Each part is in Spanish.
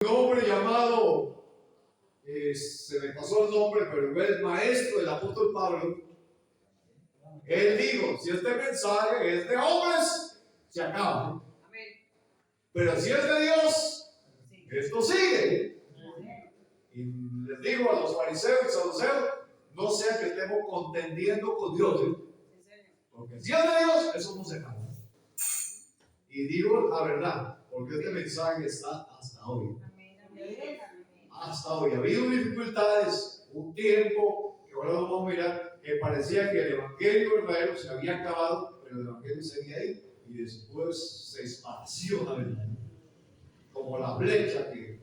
Un hombre llamado, se me pasó el nombre, pero el maestro del apóstol Pablo, él dijo, si este mensaje es de hombres, se acaba. Pero si es de Dios, esto sigue. Y les digo a los fariseos y saduceos, no sea que estemos contendiendo con Dios, porque si es de Dios, eso no se acaba. Y digo la verdad, porque este mensaje está hasta hoy. Hasta hoy. Ha habido dificultades, un tiempo, que ahora vamos a mirar, que parecía que el evangelio verdadero se había acabado, pero el evangelio seguía ahí, y después se esparció la verdad. Como la flecha que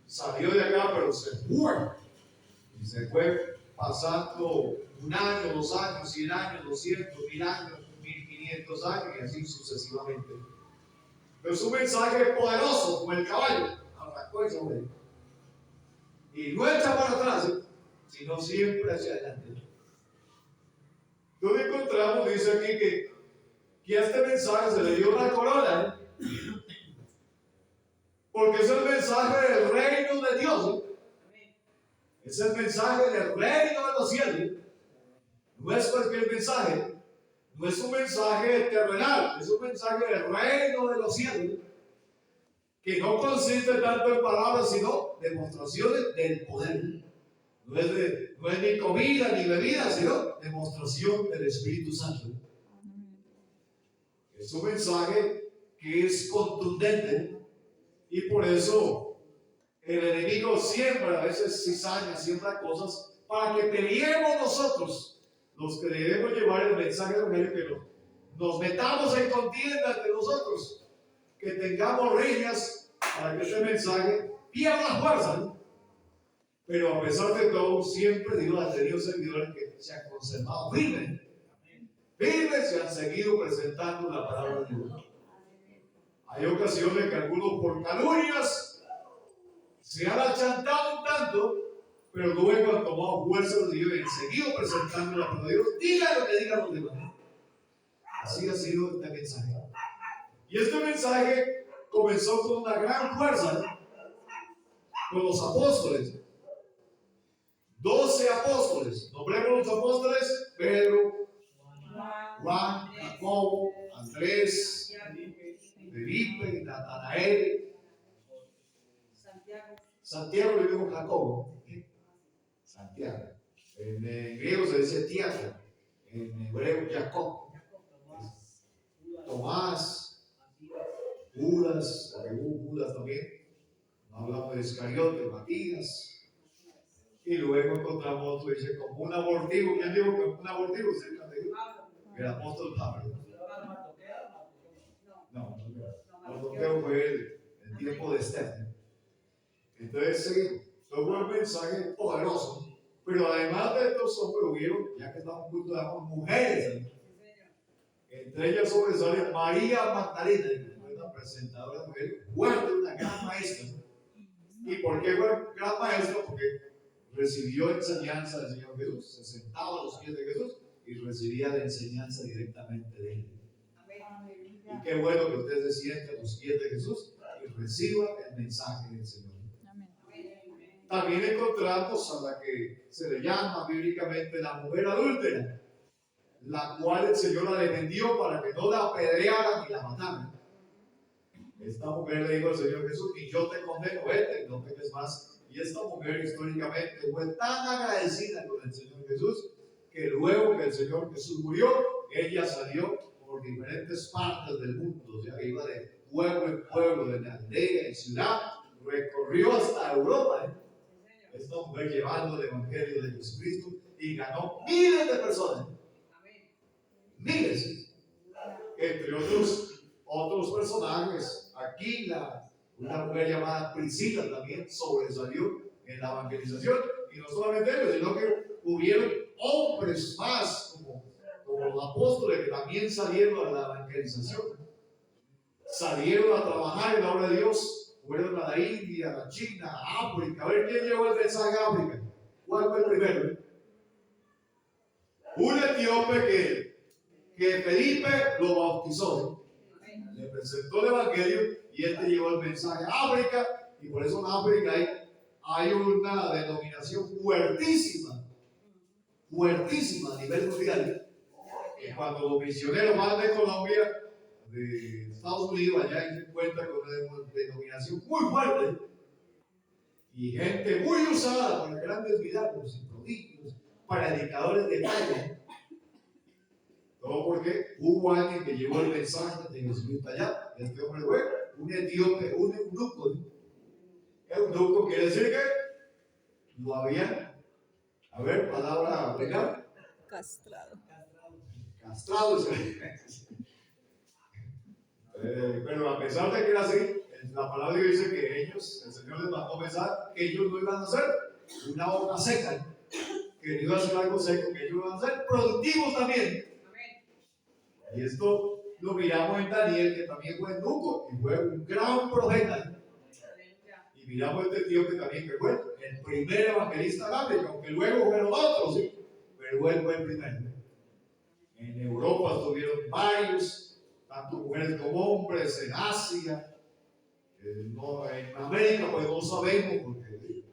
salió de acá, pero se fue. Y se fue pasando 1 año, 2 años, 100 años, 200, 1000 años, 1500 años, y así sucesivamente. Pero es un mensaje poderoso, como el caballo. Arrancó esa oreja. Y no echa para atrás, sino siempre hacia adelante. Entonces encontramos, dice aquí, que a este mensaje se le dio una corona, porque es el mensaje del reino de Dios. Es el mensaje del reino de los cielos. No es cualquier mensaje. No es un mensaje terrenal. Es un mensaje del reino de los cielos, que no consiste tanto en palabras, sino demostraciones del poder. No es ni comida ni bebida, sino demostración del Espíritu Santo. Es un mensaje que es contundente, y por eso el enemigo siembra, a veces cizaña, siembra cosas para que peleemos nosotros, los que debemos llevar el mensaje del evangelio, que nos metamos en contienda entre nosotros, que tengamos riñas para que este mensaje pierda fuerza, ¿no? Pero a pesar de todo, siempre Dios ha tenido servidores que se han conservado firmes. Firmes se han seguido presentando la palabra de Dios. Hay ocasiones que algunos por calumnias se han achantado un tanto, pero luego han tomado fuerza de Dios y han seguido presentando la palabra de Dios. Diga lo que digan los demás. Así ha sido este mensaje. Y este mensaje comenzó con una gran fuerza con los apóstoles. 12 apóstoles. Nombremos los apóstoles: Pedro, Juan, Jacobo, Andrés, Felipe, Natanael, Santiago le dijo Jacobo. Santiago. En griego se dice Tiago, en hebreo Jacob. Tomás, Judas, porque hubo Judas también. No hablamos de Iscariote, Matías. Y luego encontramos otro, dice, como un abortivo. ¿Quién dijo que un abortivo? El apóstol Pablo. No, Mardoqueo fue el tiempo de Esther. Entonces, sí, fue un mensaje poderoso. Pero además de estos hombres hubieron, ya que estamos juntos, mujeres. Entre ellas sobresale María Magdalena, que fue una presentadora de mujeres, fuerte, una gran maestra. ¿Y por qué fue gran maestra? Porque recibió enseñanza del Señor Jesús, se sentaba a los pies de Jesús y recibía la enseñanza directamente de Él. Y qué bueno que usted se siente a los pies de Jesús y reciba el mensaje del Señor. También encontramos a la que se le llama bíblicamente la mujer adúltera, la cual el Señor la defendió para que no la apedrearan ni la mataran. Esta mujer le dijo al Señor Jesús: y yo te condeno, vete, no peques más. Y esta mujer históricamente fue tan agradecida con el Señor Jesús que luego que el Señor Jesús murió, ella salió por diferentes partes del mundo, o sea, iba de pueblo en pueblo, de aldea en ciudad, recorrió hasta Europa, esta mujer llevando el evangelio de Jesucristo, y ganó miles de personas. Miles. Entre otros personajes, Aquila, una mujer llamada Priscila también sobresalió en la evangelización. Y no solamente ellos, sino que hubieron hombres más como los apóstoles que también salieron a la evangelización. Salieron a trabajar en la obra de Dios. Fueron a la India, a la China, a África. A ver quién llevó el mensaje a África. ¿Cuál fue el primero? Un etíope que Felipe lo bautizó. Le presentó el evangelio y este llevó el mensaje a África. Y por eso en África hay una denominación fuertísima a nivel mundial. Y cuando los misioneros van de Colombia, de Estados Unidos, allá se encuentran con una denominación muy fuerte y gente muy usada para grandes milagros y prodigios, para predicadores de talla. Todo porque hubo alguien que llevó el mensaje de Jesucristo allá. Este hombre fue un etíope, un eunuco. Eunuco quiere decir que lo habían, a ver, palabra legal. Castrado. Castrado. Pero a pesar de que era así, la palabra dice que ellos, el Señor les mandó pensar que ellos no iban a hacer una hoja seca, que no iba a ser algo seco, que ellos iban a ser productivos también. Y esto lo miramos en Daniel, que también fue eunuco y fue un gran profeta. Y miramos este tío que también fue el primer evangelista de África, aunque luego fueron otros, ¿sí? Pero él fue el primero. En Europa estuvieron varios, tanto mujeres como hombres, en Asia, no, en América pues no sabemos porque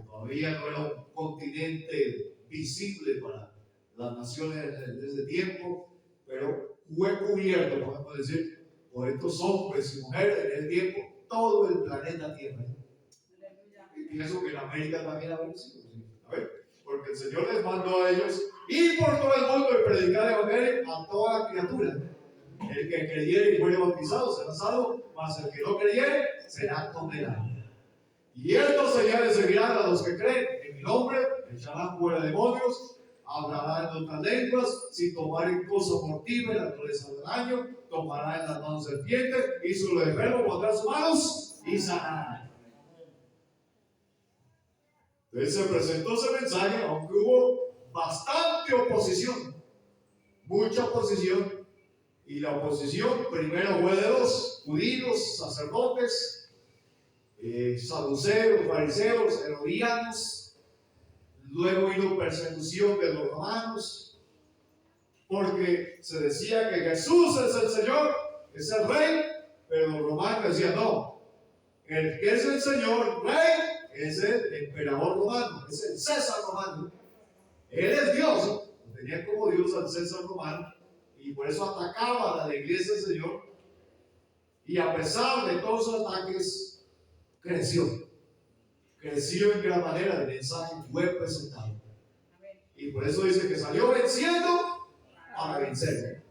todavía no era un continente visible para las naciones de ese tiempo, pero fue cubierto, podemos decir, por estos hombres y mujeres en el tiempo, todo el planeta Tierra. Y pienso que en América también ha sido, ¿sí? A ver, porque el Señor les mandó a ellos ir por todo el mundo y predicar el evangelio a toda criatura. El que creyere y fuere bautizado será salvo, mas el que no creyere será condenado. Y estos señales seguirán a los que creen en mi nombre, echarán fuera demonios, hablarán en otras lenguas, si tomaren cosa mortífera no les hará daño, tomarán en las manos serpientes, y sobre los enfermos pondrán sus manos y sanarán. Entonces se presentó ese mensaje, aunque hubo bastante oposición, mucha oposición. Y la oposición primero fue de los judíos, sacerdotes, saduceos, fariseos, herodianos. Luego vino persecución de los romanos, porque se decía que Jesús es el Señor, es el Rey, pero los romanos decían no, el que es el Señor, Rey, es el emperador romano, es el César romano. Él es Dios, tenía como Dios al César romano. Y por eso atacaban a la iglesia del Señor. Y a pesar de todos los ataques, creció en gran manera. El mensaje fue presentado. Y por eso dice que salió venciendo para vencer.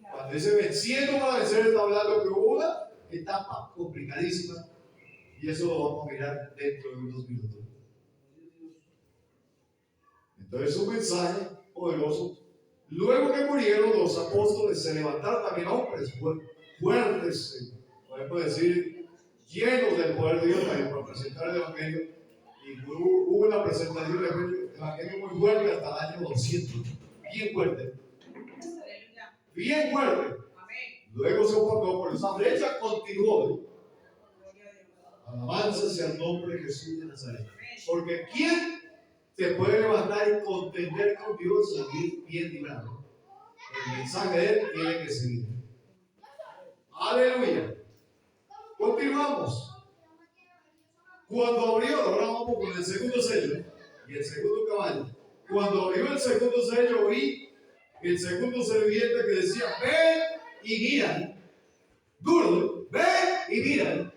Cuando dice venciendo para vencer, está hablando que hubo una etapa complicadísima. Y eso lo vamos a mirar dentro de unos minutos. Entonces, un mensaje poderoso. Luego que murieron los apóstoles, se levantaron también hombres fuertes, podemos decir, llenos del poder de Dios para presentar el Evangelio. Y hubo una presentación del Evangelio muy fuerte hasta el año 200, bien fuerte. Bien fuerte. Luego se opacó, pero esa brecha continuó. Alabanza sea el nombre de Jesús de Nazaret. Porque ¿quién se puede levantar y contender con Dios y salir bien librado? El mensaje de él tiene que seguir. Aleluya. Continuamos. Cuando abrió, ahora vamos con el segundo sello y el segundo caballo. Cuando abrió el segundo sello, oí el segundo serviente que decía: ven y mira. Duro, ven y mira.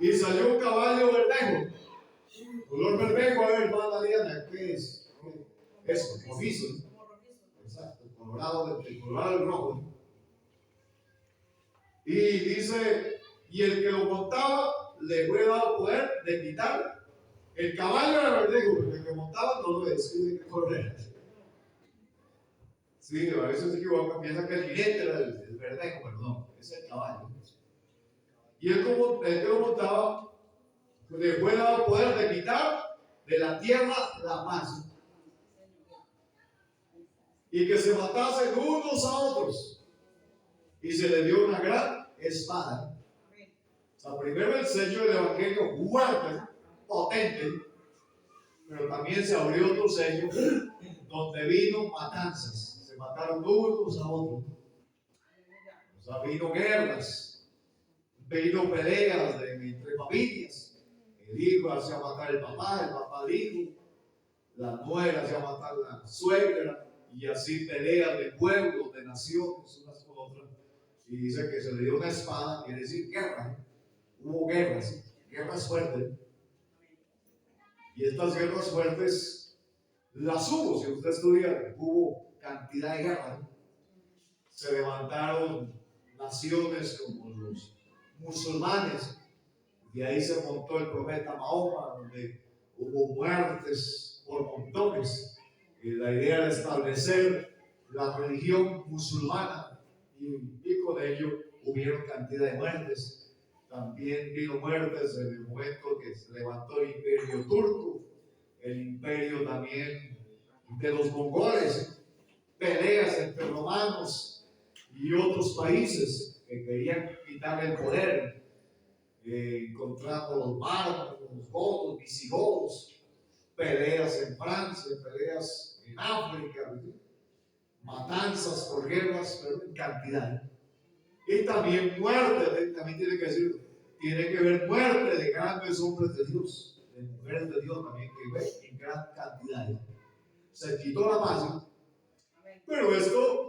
Y salió un caballo bermejo. Color bermejo, a ver, hermana Diana, ¿qué es? Eso, rojizo. Exacto, colorado, el colorado y rojo. Y dice, y el que lo montaba le fue dado poder de quitar. El caballo era bermejo, porque el que montaba no lo decide que correr. Sí, a veces se equivoca, piensa que el jinete era el bermejo, pero no, es el caballo. Y el que lo montaba le fue dado poder de quitar de la tierra la paz. Y que se matasen unos a otros. Y se le dio una gran espada. O sea, primero el sello del Evangelio fuerte, potente, pero también se abrió otro sello donde vino matanzas. Se mataron unos a otros. O sea, vino guerras. vino peleas entre familias. El hijo hacía matar al papá al hijo, la nuera hacía matar a la suegra, y así peleas de pueblos, de naciones, unas con otras. Y dice que se le dio una espada, quiere decir guerra. Hubo guerras, guerras fuertes. Y estas guerras fuertes las hubo, si usted estudia, hubo cantidad de guerras. Se levantaron naciones como los musulmanes, y ahí se montó el profeta Mahoma, donde hubo muertes por montones. Y la idea era establecer la religión musulmana, y con ello hubieron cantidad de muertes. También vino muertes en el momento que se levantó el imperio turco, el imperio también de los mongoles, peleas entre romanos y otros países que querían quitar el poder. Encontramos los bárbaros, los godos, visigodos, peleas en Francia, peleas en África, matanzas por guerras, pero en cantidad. Y también muerte, también tiene que decir, tiene que ver muerte de grandes hombres de Dios, de mujeres de Dios también, que ve en gran cantidad. Se quitó la paz, pero esto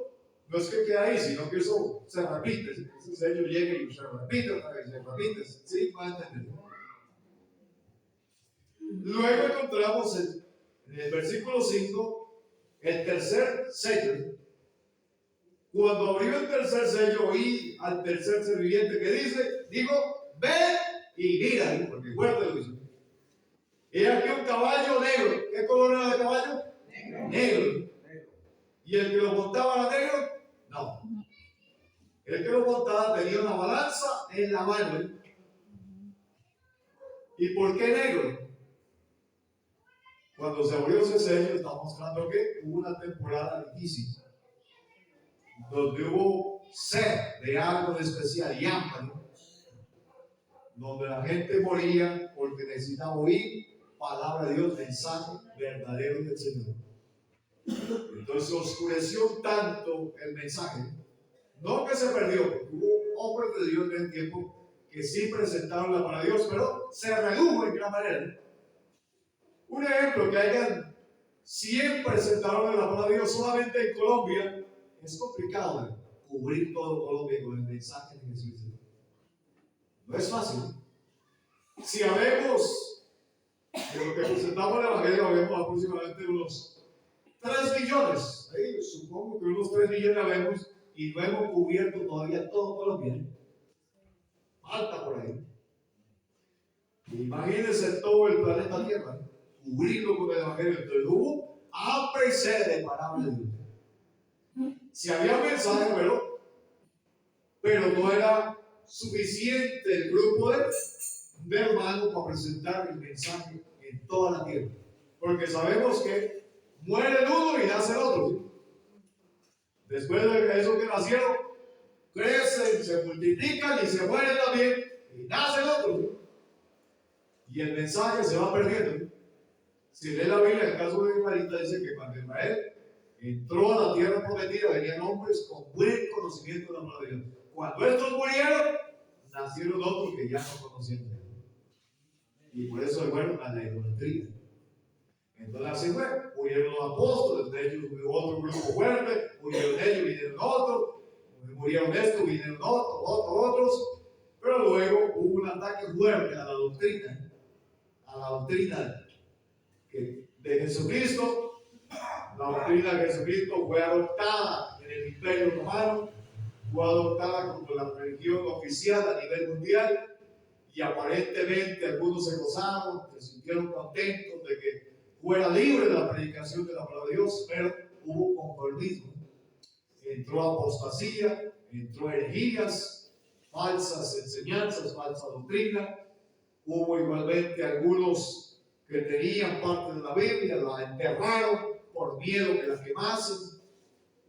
no es que quede ahí, sino que eso se repite. Ese sello llega y se repite otra vez, se repite. ¿Sí? ¿Va a entender? Luego encontramos en el versículo 5 el tercer sello. Cuando abrió el tercer sello, oí al tercer ser viviente que digo, ven y mira, porque fuerte lo hizo. Y aquí un caballo negro. ¿Qué color era el caballo? Negro. ¿Y el que lo montaba era negro? No. El que lo montaba tenía una balanza en la mano. ¿Y por qué negro? Cuando se abrió ese sello, está mostrando que hubo una temporada difícil, donde hubo sed de algo de especial y hambre, donde la gente moría porque necesitaba oír palabra de Dios, mensaje verdadero del Señor. Entonces oscureció tanto el mensaje, no que se perdió, hubo hombres de Dios en el tiempo que sí presentaron la palabra de Dios, pero se redujo en gran manera. Un ejemplo, que hayan 100 presentadores de la palabra de Dios solamente en Colombia, es complicado cubrir todo Colombia con el mensaje de Jesús. No es fácil. Si habemos, de lo que presentamos en el Evangelio, habemos aproximadamente unos 3 millones. Ahí, supongo que unos 3 millones habemos y no hemos cubierto todavía todo Colombia. Falta por ahí. Imagínense todo el planeta Tierra, cubrirlo con el Evangelio. Entonces hubo hambre y sed de palabra de Dios. Si había mensaje, pero no era suficiente el grupo de hermanos para presentar el mensaje en toda la tierra. Porque sabemos que muere el uno y nace el otro. ¿Sí? Después de eso que nacieron, crecen, se multiplican y se mueren también y nace el otro. ¿Sí? Y el mensaje se va perdiendo. ¿Sí? Si lee la Biblia, el caso de Israel dice que cuando Israel entró a la tierra prometida, venían hombres con buen conocimiento de la palabra de Dios. Cuando estos murieron, nacieron otros que ya no conocían de Dios. Y por eso se fueron a la idolatría. Entonces así fue. Murieron los apóstoles, de ellos hubo otro grupo fuerte, murieron ellos, vinieron otros, murieron estos, vinieron otros. Pero luego hubo un ataque fuerte a la doctrina de Jesucristo. La doctrina de Jesucristo fue adoptada en el Imperio Romano, fue adoptada como la religión oficial a nivel mundial, y aparentemente algunos se gozaron, se sintieron contentos de que fuera libre la predicación de la palabra de Dios, pero hubo conformismo. Entró apostasía, entró herejías, falsas enseñanzas, falsa doctrina. Hubo igualmente algunos que tenían parte de la Biblia, la enterraron por miedo que la quemasen.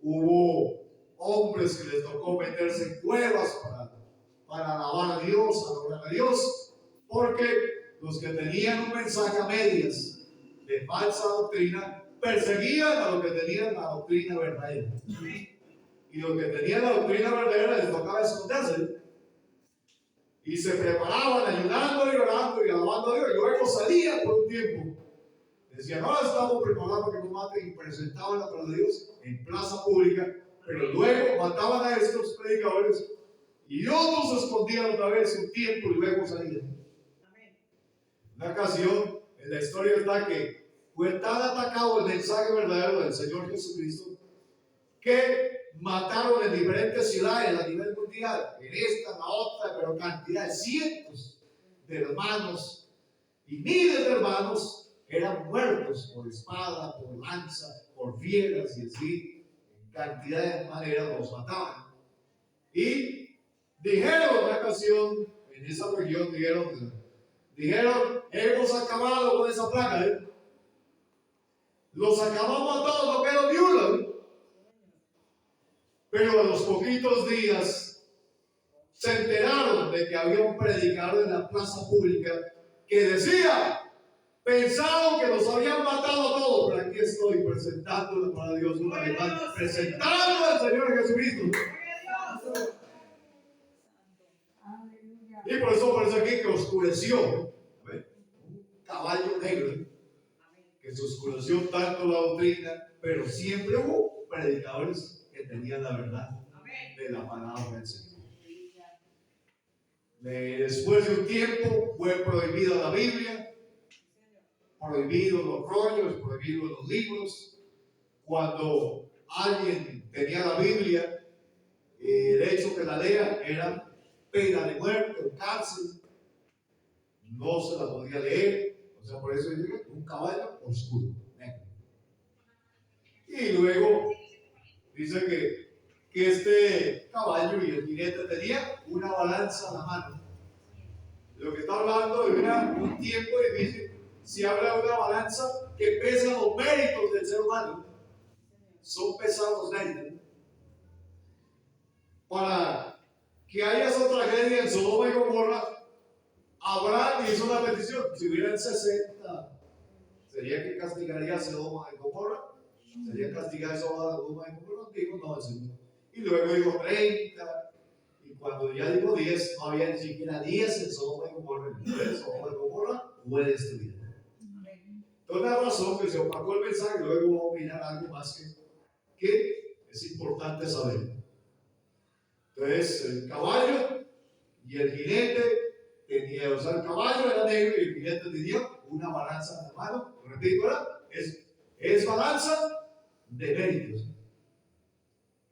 Hubo hombres que les tocó meterse en cuevas para alabar a Dios, adorar a Dios, porque los que tenían un mensaje a medias de falsa doctrina perseguían a los que tenían la doctrina verdadera. Y los que tenían la doctrina verdadera les tocaba esconderse. y se preparaban ayunando y orando y alabando a Dios, y luego salían por un tiempo. Decían, no, estamos preparados para que nos maten, y presentaban la palabra de Dios en plaza pública, pero luego mataban a estos predicadores y otros se escondían otra vez un tiempo y luego salían. Una ocasión en la historia está que fue tan atacado el mensaje verdadero del Señor Jesucristo que mataron en diferentes ciudades a nivel mundial, en esta, en la otra, pero cantidad de cientos de hermanos y miles de hermanos eran muertos por espada, por lanza, por fieras y así, en cantidad de maneras los mataban. Y dijeron una ocasión en esa región, dijeron, hemos acabado con esa plaga, los acabamos a todos, no quedó ni uno. Pero a los poquitos días se enteraron de que había un predicador en la plaza pública que decía, pensaron que los habían matado a todos, pero aquí estoy presentando para Dios una vez más, presentando al Señor Jesucristo. Y por eso aquí que oscureció, un caballo negro, que se oscureció tanto la doctrina, pero siempre hubo predicadores que tenían la verdad de la palabra del Señor. Después de un tiempo fue prohibida la Biblia, prohibidos los rollos, prohibidos los libros. Cuando alguien tenía la Biblia, el hecho que la lea era pena de muerte o cárcel, no se la podía leer. O sea, por eso dice un caballo oscuro, negro. Y luego dice que este caballo y el jinete tenía una balanza en la mano. Lo que está hablando de un tiempo difícil, si habla de una balanza que pesa los méritos del ser humano. Son pesados méritos. Para que haya esa tragedia en Sodoma y Gomorra, Abraham hizo una petición. Si hubieran 60, ¿sería que castigaría a Sodoma y Gomorra? ¿Sería castigar a Sodoma y Gomorra? Dijo, no, el Señor. Y luego dijo 30. Y cuando ya dijo 10, no había ni siquiera 10 en Sodoma y Gomorra. Entonces, Sodoma y Gomorra fue destruida. Entonces, la razón que se opacó el mensaje, luego vamos a mirar algo más que es importante saber. Entonces, el caballo y el jinete tenía, o sea, el caballo era negro y el jinete tenía una balanza en la mano. Repito, ¿verdad? Es balanza de méritos.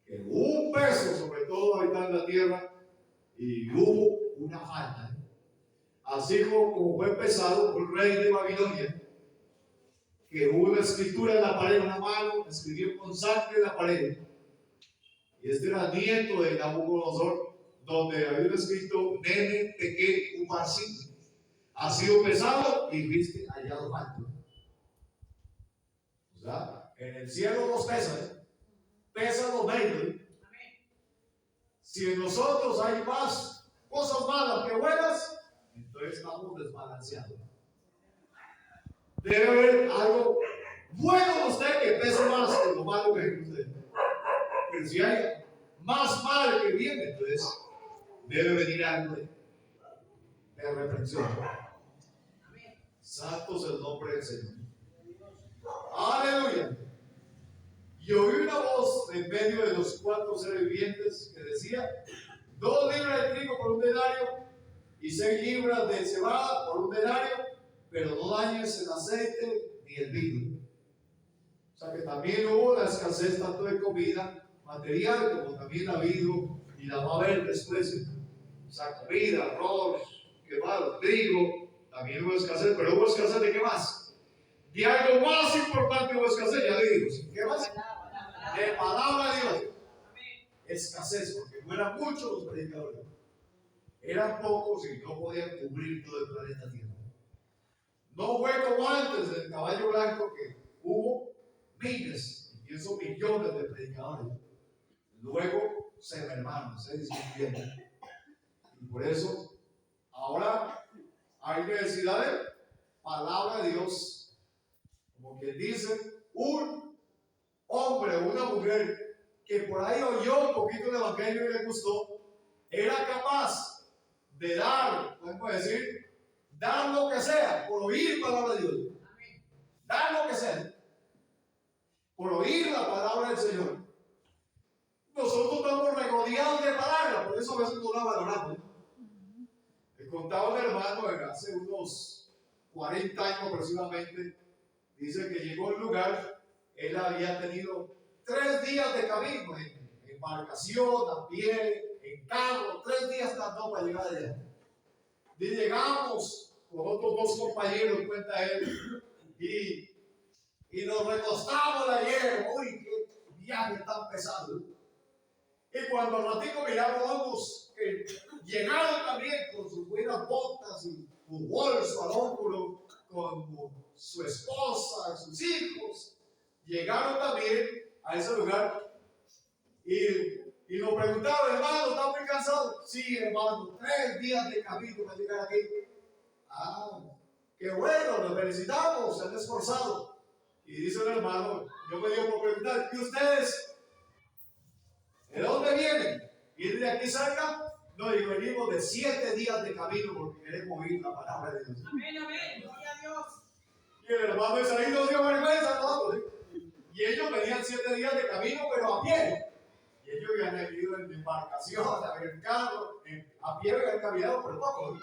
Que hubo un peso, sobre todo habitando la tierra, y hubo una falta. Así como fue pesado por el rey de Babilonia, que hubo una escritura en la pared, una mano, escribió con sangre en la pared. Y este era nieto de Nabucodonosor, donde había escrito Nene Tekel Uparsin. Ha sido pesado y viste hallado falto. O sea, en el cielo nos pesan, pesan los méritos. Si en nosotros hay más cosas malas que buenas, entonces estamos desbalanceados. Debe haber algo bueno en usted que pese más que lo malo que hay en usted. Pero si hay más mal que bien, entonces debe venir algo de reprensión. Santo es el nombre del Señor. Aleluya. Y oí una voz en medio de los 4 seres vivientes que decía: 2 libras de trigo por un denario y 6 libras de cebada por un denario, pero no dañes el aceite ni el vino. O sea que también hubo la escasez tanto de comida material como también ha habido y la va a haber después. O sea, comida, arroz, quemado, trigo, también hubo escasez, pero hubo escasez de qué más? De algo más importante hubo escasez, ya le digo. ¿Qué más? De palabra de Dios. Escasez, porque no eran muchos los predicadores. Eran pocos y no podían cubrir todo el planeta Tierra. No fue como antes del caballo blanco que hubo miles, y pienso millones de predicadores. Luego se mermaron, se disminuyeron. Y por eso ahora hay necesidad de palabra de Dios. Como quien dice, un hombre o una mujer que por ahí oyó un poquito del evangelio y le gustó, era capaz de dar, podemos decir, dar lo que sea, por oír palabra de Dios. Dar lo que sea, por oír la palabra del Señor. Nosotros estamos regodeados de palabras, por eso a veces no la valoramos. Le contaba a un hermano hace unos 40 años aproximadamente, dice que llegó a un lugar, él había tenido 3 días de camino en embarcación, a pie, en carro, 3 días tardó para llegar allá. Y llegamos con otros 2 compañeros, cuenta él, y nos recostamos ayer. Uy, qué viaje tan pesado. Y cuando al ratito miramos a ambos que llegaron también con sus buenas botas y su bolso al hombro, con su esposa, sus hijos, llegaron también a ese lugar y nos preguntaban, hermano, ¿están muy cansados? Sí, hermano, 3 días de camino para llegar aquí. Ah, qué bueno, los felicitamos, se han esforzado. Y dice el hermano, yo me dio por preguntar, ¿y ustedes? ¿De dónde vienen? ¿Vienen de aquí cerca? No, y venimos de 7 días de camino porque queremos oír la palabra de Dios. Amén, amén, gloria a Dios. Y el hermano de ahí nos dio vergüenza a nosotros. Y ellos venían 7 días de camino, pero a pie. Y ellos habían ido en embarcación, en carro, a pie habían caminado por poco.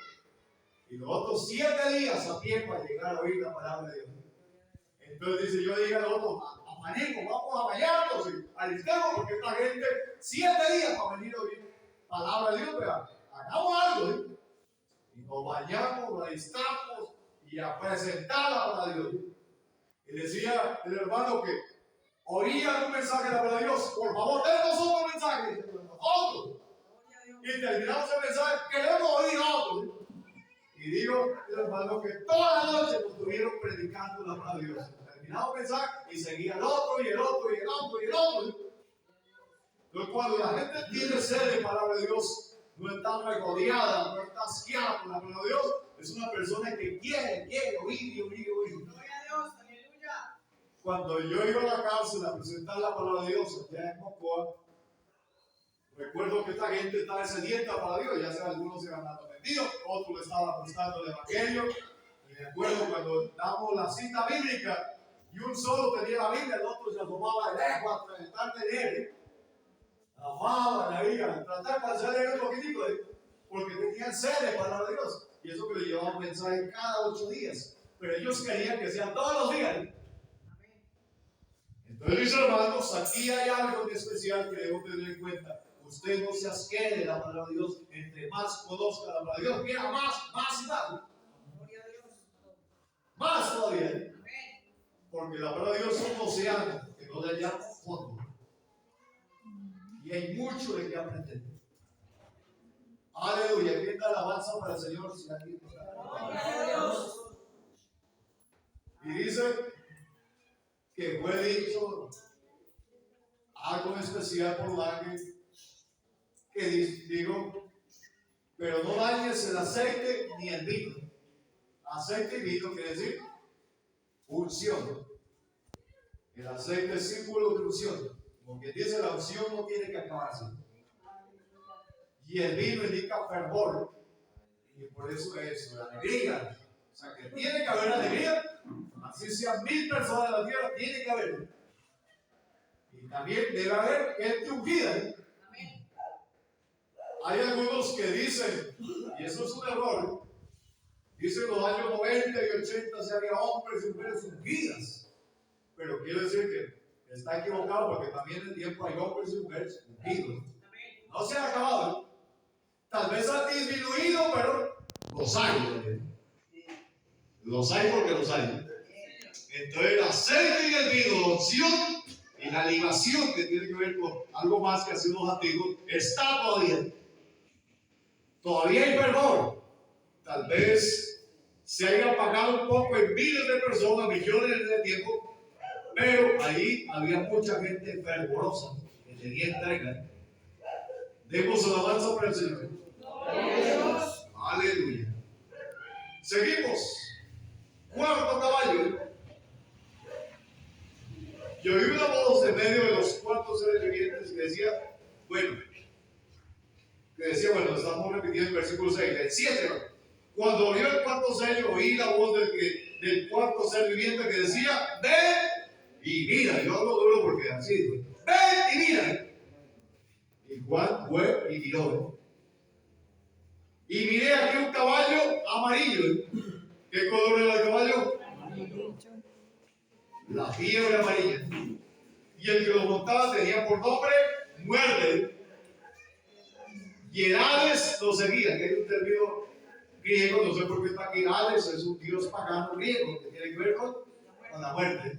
Y los otros 7 días a pie para llegar a oír la palabra de Dios. Entonces dice, yo digo a nosotros, amanemos, vamos a bañarnos y alistemos, porque esta gente 7 días para venir a oír palabra de Dios, pero hagamos algo, ¿eh? Y nos bañamos, nos alistamos y a presentar la palabra de Dios. Y decía el hermano que oían un mensaje de la palabra de Dios, por favor, denos otro mensaje, otro. Y terminamos el mensaje, queremos oír otro. Y digo, hermano, que toda la noche nos estuvieron predicando la palabra de Dios. Terminamos el mensaje y seguía el otro, y el otro, y el otro, y el otro. Entonces, cuando la gente tiene sed de palabra de Dios, no está regodeada, no está asqueada por la palabra de Dios, es una persona que quiere oír y oír y oír. Gloria a Dios, aleluya. Cuando yo iba a la cárcel a presentar la palabra de Dios allá en Mocoa, recuerdo que esta gente estaba sedienta para Dios, ya sea algunos se habían arrepentido, otros le estaban gustando el evangelio. Y me acuerdo cuando damos la cita bíblica y un solo tenía la Biblia, el otro se asomaba de lejos a tratar de leer. Amaban ahí a tratar de leer un poquitico, porque tenían sed de palabra de Dios. Y eso que le llevaban mensaje cada 8 días. Pero ellos querían que sean todos los días. Entonces, mis hermanos, aquí hay algo de especial que debemos tener en cuenta. Usted no se asquee de la palabra de Dios. Entre más conozca la palabra de Dios, quiera más y más. Gloria a Dios. Más todavía. Amén. Porque la palabra de Dios es un océano que no le hallamos fondo. Y hay mucho de qué aprender. Aleluya. ¿Qué tal alabanza para el Señor? Si alguien está. Gloria a Dios. Y dice que fue dicho algo especial por Lange, que digo, pero no dañes el aceite ni el vino. Aceite y vino quiere decir unción. El aceite es símbolo de unción. Porque dice la unción no tiene que acabarse. Y el vino indica fervor. Y por eso es la alegría. O sea que tiene que haber alegría. Así sean 1000 personas en la tierra, tiene que haber. Y también debe haber gente ungida. Amén. Hay algunos que dicen, y eso es un error, dicen en los años 90 y 80 se había hombres y mujeres ungidas. Pero quiero decir que está equivocado porque también en el tiempo hay hombres y mujeres ungidos. No se ha acabado. Tal vez ha disminuido, pero los hay. Los hay porque los hay. Entonces el aceite y el vino, la opción y la libación que tiene que ver con algo más que hace unos antiguos, está todavía. Todavía hay fervor. Tal vez se haya apagado un poco en miles de personas, millones de tiempo, pero ahí había mucha gente fervorosa que tenía entrega. Demos alabanza para el Señor. Aleluya. Seguimos. Cuarto caballo. Yo oí una voz en medio de los 4 seres vivientes que decía, bueno, que decía, bueno, estamos repitiendo el versículo 6, el 7. Cuando abrió el cuarto sello, oí la voz del cuarto ser viviente que decía, ven y mira. Yo hablo duro porque así, ven y mira. Y Juan fue y miró. Y miré aquí un caballo amarillo. ¿Qué color era el caballo? La fiebre amarilla. Y el que lo montaba tenía por nombre Muerte. Y el Hades lo seguía, que es un término griego, no sé por qué está aquí. Hades es un dios pagano griego que tiene que ver con la muerte.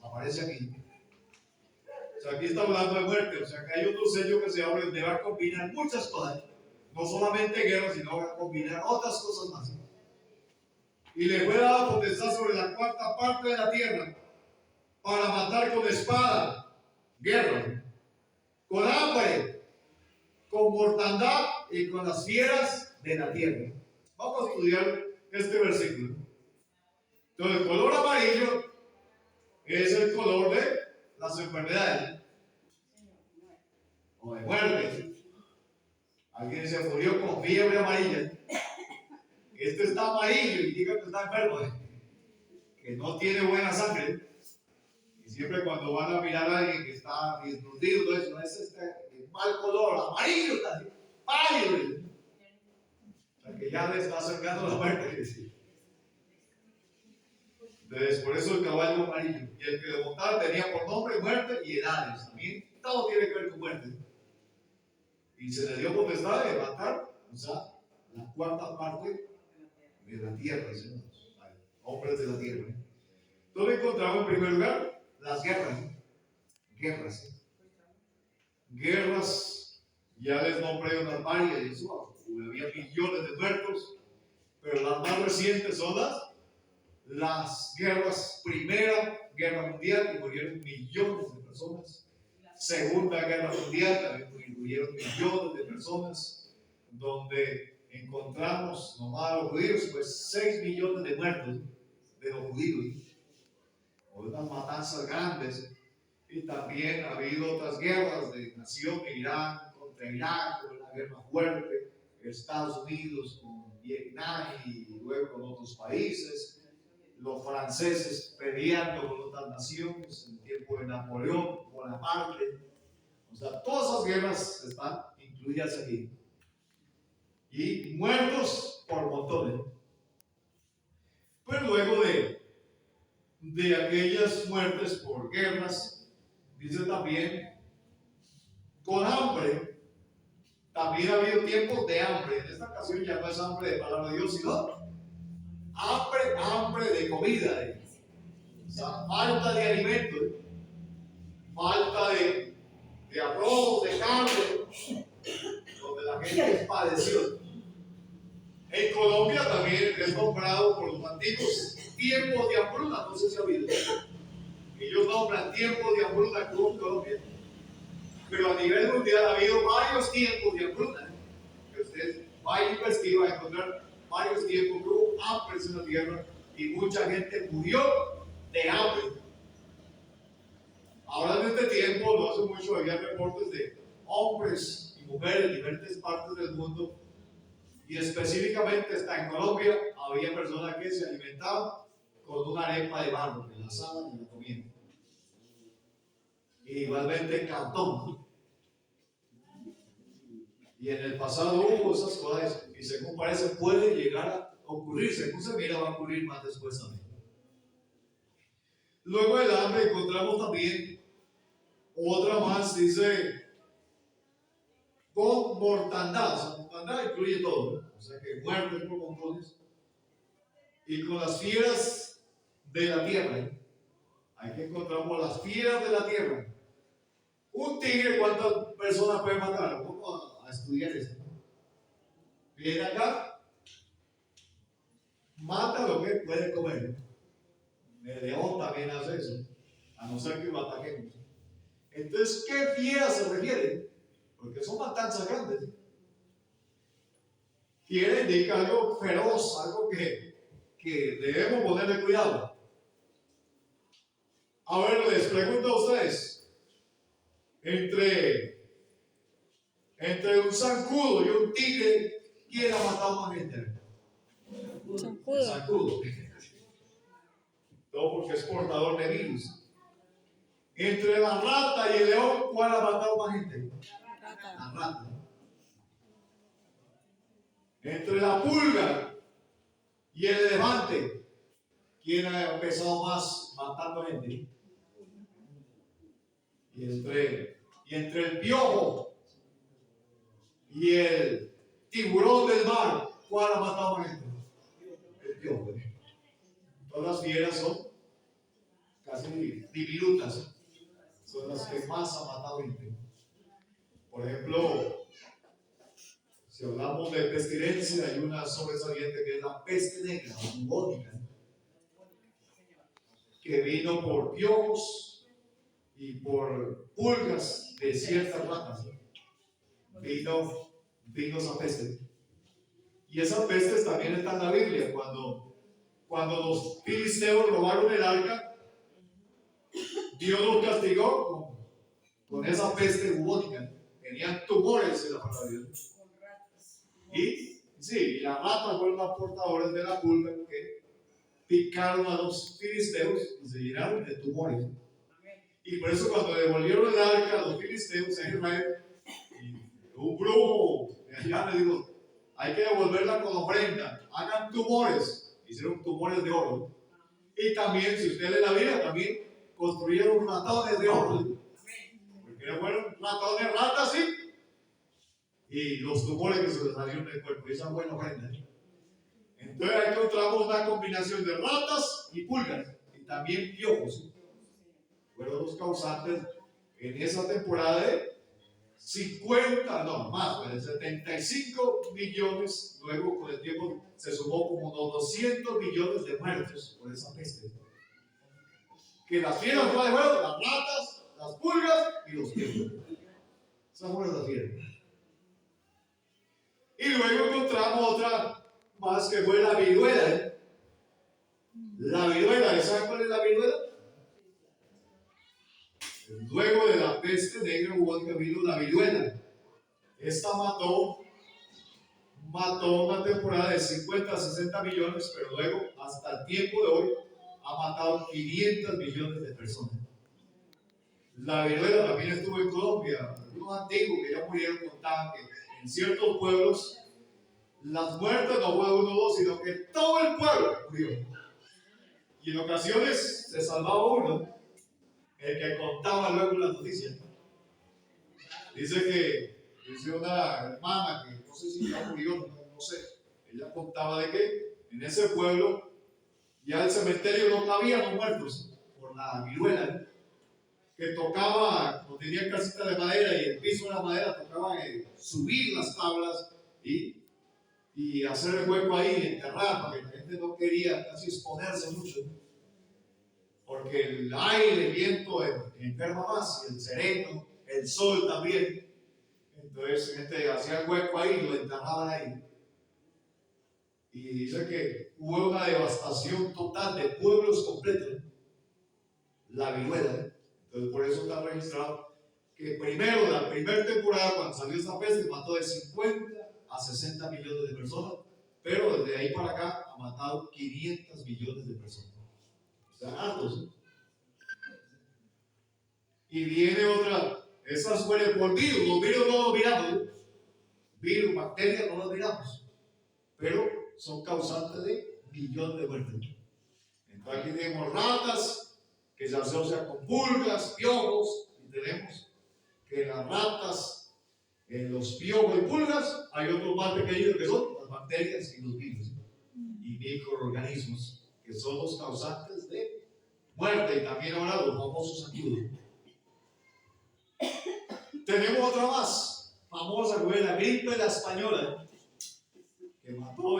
Aparece aquí. O sea, aquí está hablando de muerte. O sea, que hay otro sello que se abre donde va a combinar muchas cosas. No solamente guerra, sino va a combinar otras cosas más. Y le fue dado potestad sobre la cuarta parte de la tierra para matar con espada, guerra, con hambre, con mortandad y con las fieras de la tierra. Vamos a estudiar este versículo. Entonces, el color amarillo es el color de las enfermedades o de muerte. Alguien se murió con fiebre amarilla. Este está amarillo y diga que está enfermo, que no tiene buena sangre. Y siempre cuando van a mirar a alguien que está disnutrido, todo eso, es este mal color, amarillo, pálido. O sea, que ya le está acercando la muerte. Entonces, por eso el caballo amarillo. Y el que lo montaba tenía por nombre muerte y edades. También todo tiene que ver con muerte. Y se le dio potestad de matar, o sea, la cuarta parte de la tierra, hombres de la tierra. Entonces encontramos en primer lugar las guerras. Guerras, ya les nombré unas varias, y eso, había millones de muertos, pero las más recientes son las guerras. Primera Guerra Mundial, que murieron millones de personas. Segunda Guerra Mundial, también murieron millones de personas, donde encontramos, nomás a los judíos, pues 6 millones de muertos de los judíos, o de unas matanzas grandes. Y también ha habido otras guerras de nación, Irán contra Irak, una guerra fuerte, Estados Unidos con Vietnam y luego con otros países, los franceses peleando con otras naciones en el tiempo de Napoleón, Bonaparte. O sea, todas esas guerras están incluidas aquí. Y muertos por montones. Pero luego de aquellas muertes por guerras, dice también, con hambre. También ha habido tiempos de hambre. En esta ocasión ya no es hambre de palabra de Dios, sino hambre de comida. O sea, falta de alimentos, falta de arroz, de carne, donde la gente padeció. En Colombia también es nombrado por los antiguos tiempos de hambruna. No sé si ha habido. Ellos nombran tiempos de hambruna en Colombia. Pero a nivel mundial ha habido varios tiempos de hambruna. Que usted va a investigar, va a encontrar varios tiempos que hubo hambre en la tierra y mucha gente murió de hambre. Ahora en este tiempo, no hace mucho, había reportes de hombres y mujeres en diferentes partes del mundo, y específicamente hasta en Colombia había personas que se alimentaban con una arepa de barro, que la asaban y la comían. Y igualmente cartón. Y en el pasado hubo esas cosas, y según parece puede llegar a ocurrir, según se mira va a ocurrir más después también. Luego del hambre encontramos también otra más, dice, con mortandad. O sea, mortandad incluye todo, ¿no? O sea que muertes por montones. Y con las fieras de la tierra. Hay que encontramos las fieras de la tierra. Un tigre, ¿cuántas personas puede matar? Vamos a estudiar esto. Viene acá, mata lo que puede comer. El león también hace eso, a no ser que lo ataquemos. Entonces, ¿qué fiera se refiere? Porque son matanzas grandes. Fiera indica algo feroz, algo que debemos ponerle cuidado. A ver, les pregunto a ustedes, entre Entre un zancudo y un tigre, ¿quién ha matado más gente? El Zancudo. zancudo. Todo porque es portador de virus. Entre la rata y el león, ¿cuál ha matado más gente? Rata. La rata. Entre la pulga y el elefante, ¿quién ha empezado más matando gente? Y entre el piojo y el tiburón del mar, ¿cuál ha matado más gente? El piojo. Todas las fieras son casi diminutas, son las que más han matado gente. Por ejemplo, si hablamos de pestilencia, hay una sobresaliente que es la peste negra, o bubónica, que vino por piojos y por pulgas de ciertas ratas. Vino esa peste. Y esa peste también está en la Biblia. Cuando los filisteos robaron el arca, Dios los castigó con esa peste bubónica. Tenían tumores en la palabra de Dios. Y sí, las ratas fueron las portadoras de la pulga que picaron a los filisteos y se llenaron de tumores. Y por eso cuando devolvieron el arca a los filisteos en Israel, un brujo de allá le dijo, hay que devolverla con ofrenda, hagan tumores, hicieron tumores de oro. Y también, si usted lee la Biblia, también construyeron ratones de oro, porque fueron ratones, ratas, sí, y los tumores que se les salieron del cuerpo, esa buena ofrenda. Entonces ahí encontramos una combinación de ratas y pulgas, y también piojos. Fueron los causantes en esa temporada de 50, no más, de 75 millones, luego con el tiempo se sumó como unos 200 millones de muertos por esa peste. Que las fieras fueron las ratas, las pulgas y los piojos. Esas fueron las fieras. Y luego encontramos otra más que fue la viruela. La viruela, ¿saben cuál es la viruela? Luego de la peste negra bubónica vino la viruela. Esta mató una temporada de 50 a 60 millones, pero luego, hasta el tiempo de hoy, ha matado 500 millones de personas. La viruela también estuvo en Colombia. Unos antiguos que ya murieron contaban que en ciertos pueblos las muertes no fue uno o dos, sino que todo el pueblo murió. Y en ocasiones se salvaba uno, el que contaba luego las noticias. Dice una hermana que no sé si ya murió, no sé. Ella contaba de que en ese pueblo ya el cementerio no cabía los muertos por la viruela, que tocaba, no tenía casita de madera y el piso de la madera tocaba subir las tablas y hacer el hueco ahí, enterrar, porque la gente no quería casi exponerse mucho, porque el aire, el viento enferma más, y el sereno, el sol también. Entonces la gente hacía el hueco ahí y lo enterraban ahí. Y dice que hubo una devastación total de pueblos completos, la viruela. Entonces por eso está registrado que primero, la primera temporada, cuando salió esa peste, mató de 50 a 60 millones de personas, pero desde ahí para acá ha matado 500 millones de personas. O sea, hartos. Y viene otra, esas mueren por virus. Los virus no los miramos, virus, bacterias no los miramos, pero son causantes de millones de muertes. Entonces aquí tenemos ratas que se asocian con pulgas, piojos, y tenemos que las ratas, los piojos y pulgas, hay otros más pequeños que son las bacterias y los virus y microorganismos, que son los causantes de muerte, y también ahora los famosos zancudos. Tenemos otra más famosa, que fue la gripe de la española, que mató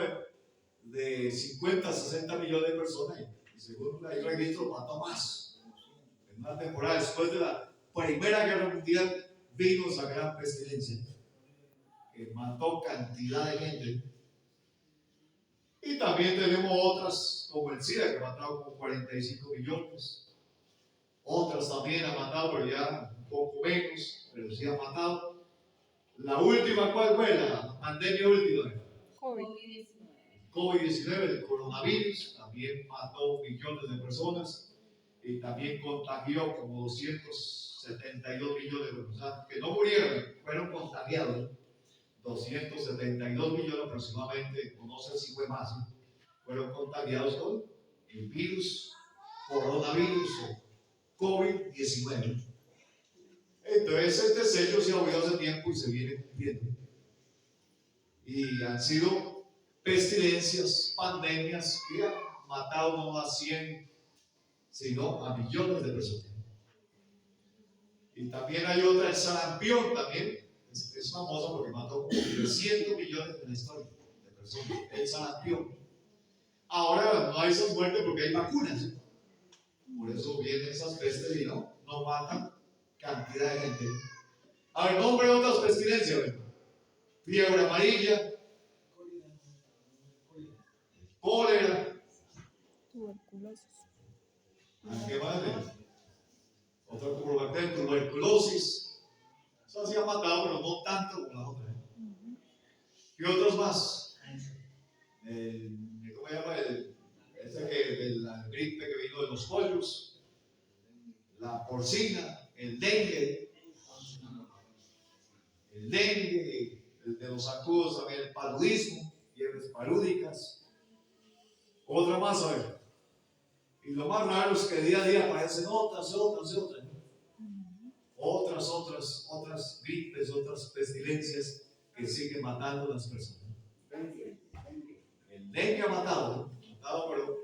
de 50 a 60 millones de personas, y según el registro mató más. En una temporada después de la Primera Guerra Mundial vino esa gran pestilencia que mató cantidad de gente. Y también tenemos otras como el SIDA, que ha matado como 45 millones. Otras también ha matado, pero ya un poco menos, pero sí ha matado. La última, ¿cuál fue? La pandemia última. COVID. COVID-19, el coronavirus, también mató millones de personas y también contagió como 272 millones de personas que no murieron, fueron contagiados. 272 millones aproximadamente, o no sé si fue más, fueron contagiados con el virus, coronavirus o COVID-19. Entonces este sello se abrió hace tiempo y se viene cumpliendo. Y han sido pestilencias, pandemias que han matado no a 100, sino a millones de personas. Y también hay otra, el sarampión también, es famosa porque mató como 300 millones en la historia de personas, el sarampión. Ahora no hay esas muertes porque hay vacunas. Por eso vienen esas pestes y no matan cantidad de gente. A ver, nombre de otras pestilencias. Fiebre amarilla, cólera. Tuberculosis. ¿Qué más? Otra como tuberculosis. Eso sí ha matado, pero no tanto como la otra. ¿Y otros más? ¿Cómo se llama? La gripe que vino de los pollos, la porcina, el dengue, el de los zancudos también, el paludismo, fiebres palúdicas. Otra más, a ver. Y lo más raro es que día a día aparecen otras. Otras gripes, otras pestilencias que siguen matando a las personas. El dengue ha matado,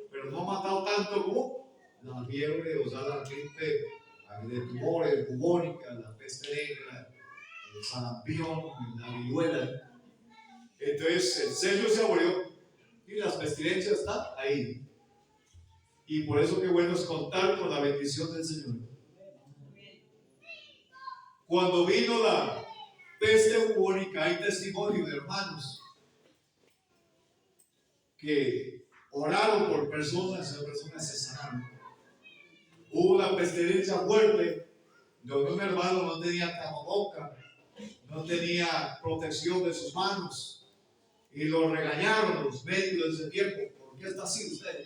pero no ha matado tanto como la fiebre, o sea, la gripe de tumores, bubónica, la peste negra, el sarampión, la viruela. Entonces el sello se abrió y las pestilencias están ahí. Y por eso qué bueno es contar con la bendición del Señor. Cuando vino la peste bubónica, hay testimonio de hermanos que oraron por personas, y las personas se sanaron. Hubo una pestilencia fuerte donde un hermano no tenía tapaboca, no tenía protección de sus manos y lo regañaron los médicos de ese tiempo. ¿Por qué está así usted?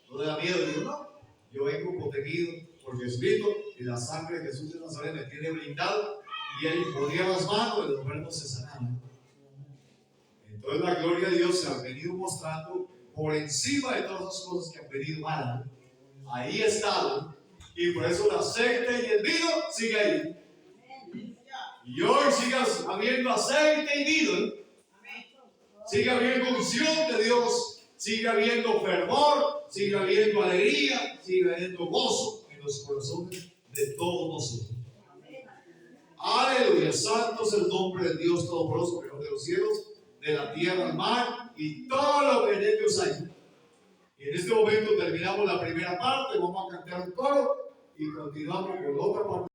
¿No le da miedo? Y yo no, yo vengo protegido por Jesucristo y la sangre de Jesús de Nazaret me tiene blindado, y él ponía las manos y los enfermos se sanaban. Entonces la gloria de Dios se ha venido mostrando por encima de todas las cosas que han venido mal. Ahí está, y por eso el aceite y el vino sigue ahí. Y hoy sigas habiendo aceite y vino, sigue habiendo unción de Dios, sigue habiendo fervor, sigue habiendo alegría, sigue habiendo gozo en los corazones de todos nosotros. Aleluya, santo es el nombre de Dios Todopoderoso, creador de los cielos, de la tierra, el mar y todo lo que en ellos hay. Y en este momento terminamos la primera parte, vamos a cantar un coro y continuamos con la otra parte.